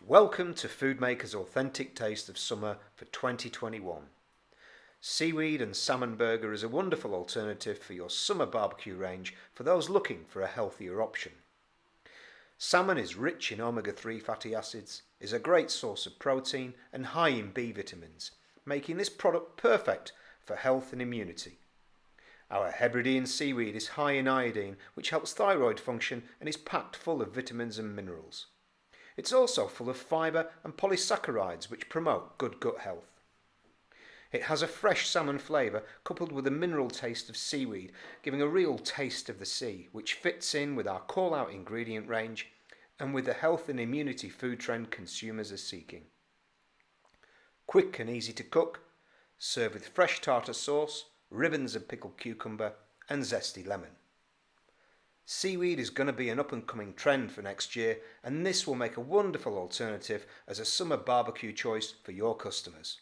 Welcome to Foodmaker's Authentic Taste of Summer for 2021. Seaweed and salmon burger is a wonderful alternative for your summer barbecue range for those looking for a healthier option. Salmon is rich in omega-3 fatty acids, is a great source of protein and high in B vitamins, making this product perfect for health and immunity. Our Hebridean seaweed is high in iodine, which helps thyroid function and is packed full of vitamins and minerals. It's also full of fibre and polysaccharides which promote good gut health. It has a fresh salmon flavour coupled with a mineral taste of seaweed, giving a real taste of the sea, which fits in with our call-out ingredient range and with the health and immunity food trend consumers are seeking. Quick and easy to cook, serve with fresh tartar sauce, ribbons of pickled cucumber and zesty lemon. Seaweed is going to be an up-and-coming trend for next year, and this will make a wonderful alternative as a summer barbecue choice for your customers.